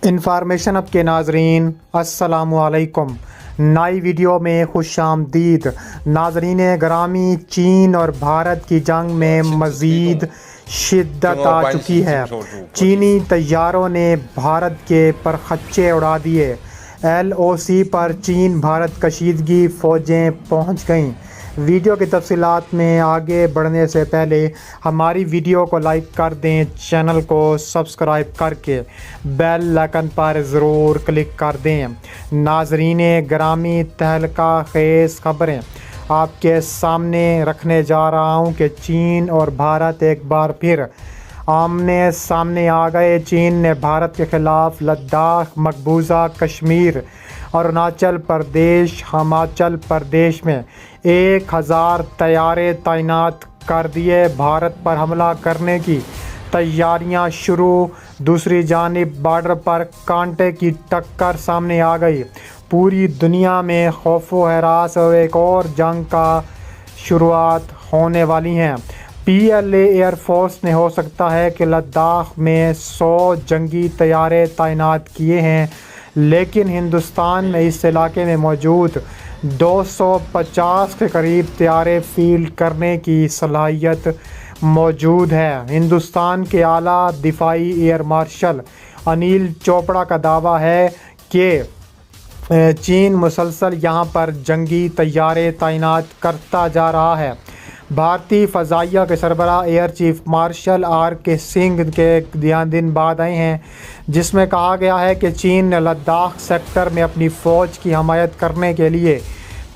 Information اب کے ناظرین السلام علیکم۔ نئی ویڈیو میں خوش آمدید۔ ناظرین گرامی، چین اور بھارت کی جنگ میں مزید شدت آ چکی ہے۔ چینی طیاروں نے بھارت کے پرخچے اڑا دیے۔ LOC پر چین بھارت کشیدگی فوجیں پہنچ گئیں۔ ویڈیو کی تفصیلات میں آگے بڑھنے سے پہلے ہماری ویڈیو کو لائک کر دیں، چینل کو سبسکرائب کر کے بیل آئکن پر ضرور کلک کر دیں۔ ناظرین گرامی، تہلکہ خیز خبریں آپ کے سامنے رکھنے جا رہا ہوں کہ چین اور بھارت ایک بار پھر آمنے سامنے آ گئے۔ چین نے بھارت کے خلاف لداخ، مقبوضہ کشمیر، اروناچل پردیش، ہماچل پردیش میں 1000 طیارے تعینات کر دیے۔ بھارت پر حملہ کرنے کی تیاریاں شروع۔ دوسری جانب بارڈر پر کانٹے کی ٹکر سامنے آ گئی۔ پوری دنیا میں خوف و ہراس اور ایک اور جنگ کا شروعات ہونے والی ہیں۔ PLA ایئر فورس نے ہو سکتا ہے کہ لداخ میں 100 جنگی طیارے تعینات کیے ہیں، لیکن ہندوستان میں اس علاقے میں موجود 250 کے قریب طیارے فیلڈ کرنے کی صلاحیت موجود ہے۔ ہندوستان کے اعلیٰ دفاعی ایئر مارشل انیل چوپڑا کا دعویٰ ہے کہ چین مسلسل یہاں پر جنگی طیارے تعینات کرتا جا رہا ہے۔ بھارتی فضائیہ کے سربراہ air chief marshal RK Singh کے دن بعد آئے ہیں، جس میں کہا گیا ہے کہ چین نے لداخ سیکٹر میں اپنی فوج کی حمایت کرنے کے لیے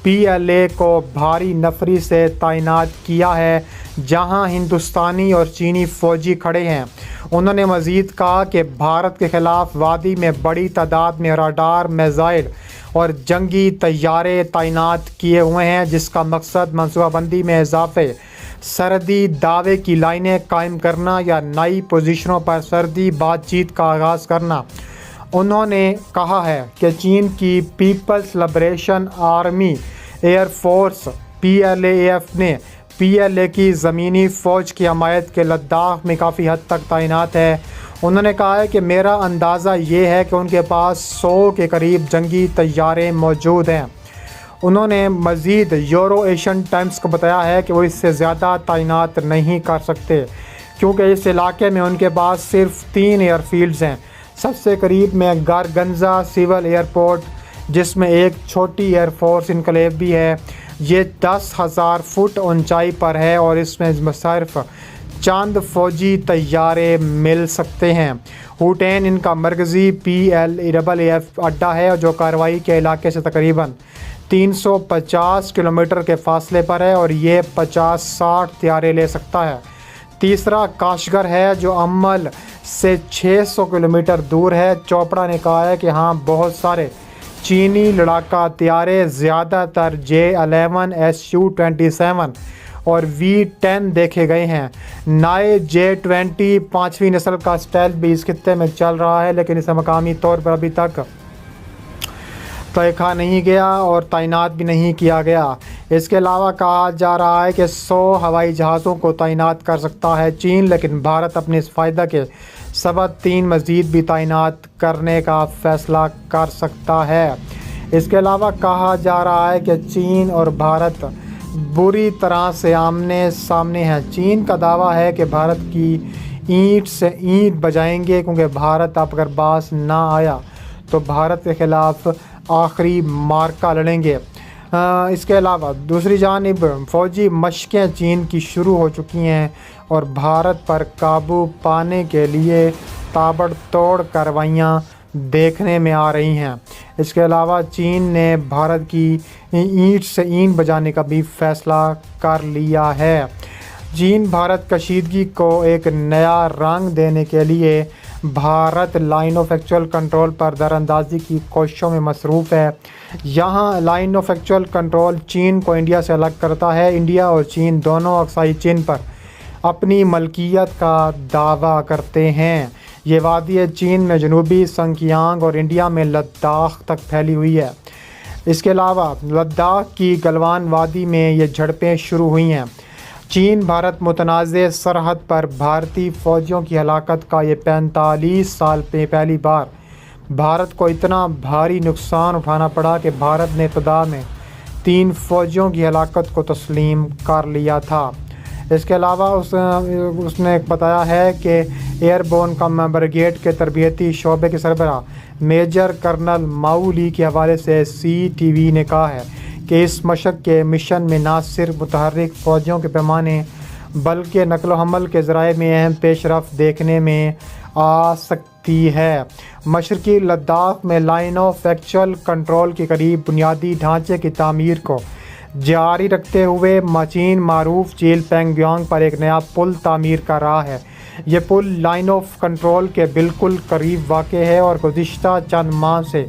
PLA کو بھاری نفری سے تعینات کیا ہے، جہاں ہندوستانی اور چینی فوجی کھڑے ہیں۔ انہوں نے مزید کہا کہ بھارت کے خلاف وادی میں بڑی تعداد میں راڈار، میزائل اور جنگی طیارے تعینات کیے ہوئے ہیں، جس کا مقصد منصوبہ بندی میں اضافے، سرحدی دعوے کی لائنیں قائم کرنا یا نئی پوزیشنوں پر سرحدی بات چیت کا آغاز کرنا۔ انہوں نے کہا ہے کہ چین کی Peoples liberation army air force PLAF نے PLA کی زمینی فوج کی حمایت کے لداخ میں کافی حد تک تعینات ہے۔ انہوں نے کہا ہے کہ میرا اندازہ یہ ہے کہ ان کے پاس 100 کے قریب جنگی طیارے موجود ہیں۔ انہوں نے مزید یورو ایشین ٹائمز کو بتایا ہے کہ وہ اس سے زیادہ تعینات نہیں کر سکتے، کیونکہ اس علاقے میں ان کے پاس صرف 3 ایئر فیلڈز ہیں۔ سب سے قریب میں گارگنزا سول ایئرپورٹ، جس میں ایک چھوٹی ایئر فورس انکلیو بھی ہے، یہ 10,000 فٹ اونچائی پر ہے اور اس میں صرف چند فوجی طیارے مل سکتے ہیں۔ ہوٹین ان کا مرکزی PLAF اڈہ ہے، جو کارروائی کے علاقے سے تقریباً 350 کلومیٹر کے فاصلے پر ہے اور یہ 50-60 طیارے لے سکتا ہے۔ تیسرا کاشغر ہے، جو عمل سے 600 کلومیٹر دور ہے۔ چوپڑا نے کہا ہے کہ ہاں، بہت سارے چینی لڑاکا طیارے، زیادہ تر J-11 Su-27 اور V-10 دیکھے گئے ہیں۔ نئے J-20 5ویں نسل کا اسٹیلتھ بھی اس خطے میں چل رہا ہے، لیکن اسے مقامی طور پر ابھی تک دیکھا نہیں گیا اور تعینات بھی نہیں کیا گیا۔ اس کے علاوہ کہا جا رہا ہے کہ 100 ہوائی جہازوں کو تعینات کر سکتا ہے چین، لیکن بھارت اپنے اس فائدہ کے سبب 3 مزید بھی تعینات کرنے کا فیصلہ کر سکتا ہے۔ اس کے علاوہ کہا جا رہا ہے کہ چین اور بھارت بری طرح سے آمنے سامنے ہیں۔ چین کا دعویٰ ہے کہ بھارت کی اینٹ سے اینٹ بجائیں گے، کیونکہ بھارت اب اگر باز نہ آیا تو بھارت کے خلاف آخری معرکہ لڑیں گے۔ اس کے علاوہ دوسری جانب فوجی مشقیں چین کی شروع ہو چکی ہیں اور بھارت پر قابو پانے کے لیے تابڑ توڑ کارروائیاں دیکھنے میں آ رہی ہیں۔ اس کے علاوہ چین نے بھارت کی اینٹ سے اینٹ بجانے کا بھی فیصلہ کر لیا ہے۔ چین بھارت کشیدگی کو ایک نیا رنگ دینے کے لیے Bharat line of actual control پر دراندازی کی کوششوں میں مصروف ہے۔ یہاں لائن آف ایکچوئل کنٹرول چین کو انڈیا سے الگ کرتا ہے۔ انڈیا اور چین دونوں اقصائی چین پر اپنی ملکیت کا دعویٰ کرتے ہیں۔ یہ وادی چین میں جنوبی سنکیانگ اور انڈیا میں لداخ تک پھیلی ہوئی ہے۔ اس کے علاوہ لداخ کی گلوان وادی میں یہ جھڑپیں شروع ہوئی ہیں۔ چین بھارت متنازع سرحد پر بھارتی فوجیوں کی ہلاکت کا یہ 45 سال میں پہلی بار بھارت کو اتنا بھاری نقصان اٹھانا پڑا کہ بھارت نے ابتدا میں 3 فوجیوں کی ہلاکت کو تسلیم کر لیا تھا۔ اس کے علاوہ اس نے بتایا ہے کہ ایئر بورن بریگیڈ کے تربیتی شعبے کے سربراہ میجر کرنل ماؤ لی کے حوالے سے CTV نے کہا ہے کہ اس مشق کے مشن میں نہ صرف متحرک فوجوں کے پیمانے بلکہ نقل و حمل کے ذرائع میں اہم پیش رفت دیکھنے میں آ سکتی ہے۔ مشرقی لداخ میں لائن آف ایکچوئل کنٹرول کے قریب بنیادی ڈھانچے کی تعمیر کو جاری رکھتے ہوئے چین معروف جھیل پینگ گیانگ پر ایک نیا پل تعمیر کر رہا ہے۔ یہ پل لائن آف کنٹرول کے بالکل قریب واقع ہے اور گزشتہ چند ماہ سے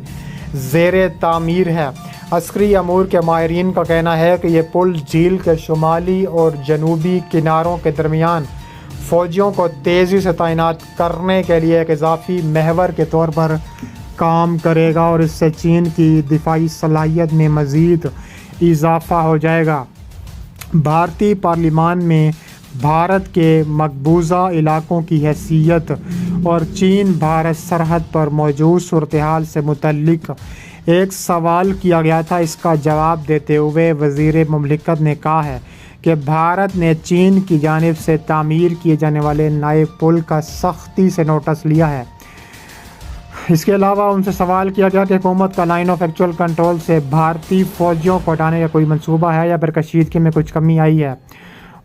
زیر تعمیر ہے۔ عسکری امور کے ماہرین کا کہنا ہے کہ یہ پل جھیل کے شمالی اور جنوبی کناروں کے درمیان فوجیوں کو تیزی سے تعینات کرنے کے لیے ایک اضافی محور کے طور پر کام کرے گا اور اس سے چین کی دفاعی صلاحیت میں مزید اضافہ ہو جائے گا۔ بھارتی پارلیمان میں بھارت کے مقبوضہ علاقوں کی حیثیت اور چین بھارت سرحد پر موجود صورتحال سے متعلق ایک سوال کیا گیا تھا۔ اس کا جواب دیتے ہوئے وزیر مملکت نے کہا ہے کہ بھارت نے چین کی جانب سے تعمیر کیے جانے والے نئے پل کا سختی سے نوٹس لیا ہے۔ اس کے علاوہ ان سے سوال کیا گیا کہ حکومت کا لائن آف ایکچوئل کنٹرول سے بھارتی فوجیوں کو ہٹانے کا کوئی منصوبہ ہے یا پھر کشیدگی میں کچھ کمی آئی ہے۔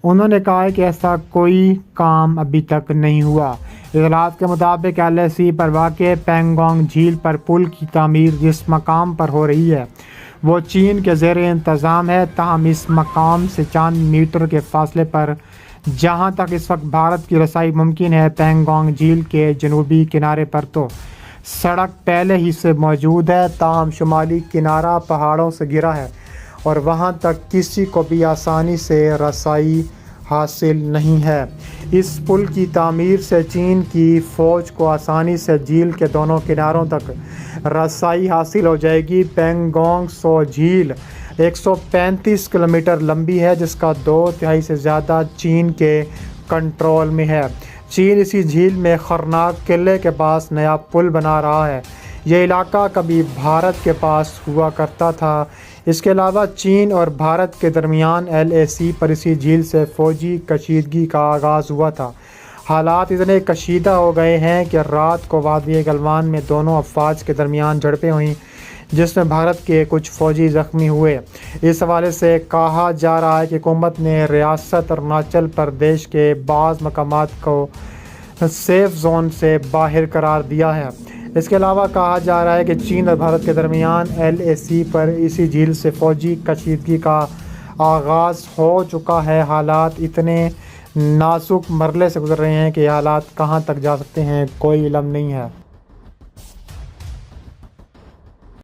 انہوں نے کہا کہ ایسا کوئی کام ابھی تک نہیں ہوا۔ اطلاعات کے مطابق LAC پر واقع پینگونگ جھیل پر پل کی تعمیر جس مقام پر ہو رہی ہے وہ چین کے زیر انتظام ہے، تاہم اس مقام سے چند میٹر کے فاصلے پر جہاں تک اس وقت بھارت کی رسائی ممکن ہے پینگونگ جھیل کے جنوبی کنارے پر تو سڑک پہلے ہی سے موجود ہے، تاہم شمالی کنارہ پہاڑوں سے گھرا ہے اور وہاں تک کسی کو بھی آسانی سے رسائی حاصل نہیں ہے۔ اس پل کی تعمیر سے چین کی فوج کو آسانی سے جھیل کے دونوں کناروں تک رسائی حاصل ہو جائے گی۔ پینگونگ سو جھیل 135 کلومیٹر لمبی ہے جس کا 2/3 سے زیادہ چین کے کنٹرول میں ہے۔ چین اسی جھیل میں خرناک قلعے کے پاس نیا پل بنا رہا ہے۔ یہ علاقہ کبھی بھارت کے پاس ہوا کرتا تھا۔ اس کے علاوہ چین اور بھارت کے درمیان LAC پر اسی جھیل سے فوجی کشیدگی کا آغاز ہوا تھا۔ حالات اتنے کشیدہ ہو گئے ہیں کہ رات کو وادی گلوان میں دونوں افواج کے درمیان جھڑپیں ہوئیں جس میں بھارت کے کچھ فوجی زخمی ہوئے۔ اس حوالے سے کہا جا رہا ہے کہ حکومت نے ریاست اروناچل پردیش کے بعض مقامات کو سیف زون سے باہر قرار دیا ہے۔ اس کے علاوہ کہا جا رہا ہے کہ چین اور بھارت کے درمیان LAC پر اسی جھیل سے فوجی کشیدگی کا آغاز ہو چکا ہے۔ حالات اتنے نازک مرحلے سے گزر رہے ہیں کہ یہ حالات کہاں تک جا سکتے ہیں کوئی علم نہیں ہے۔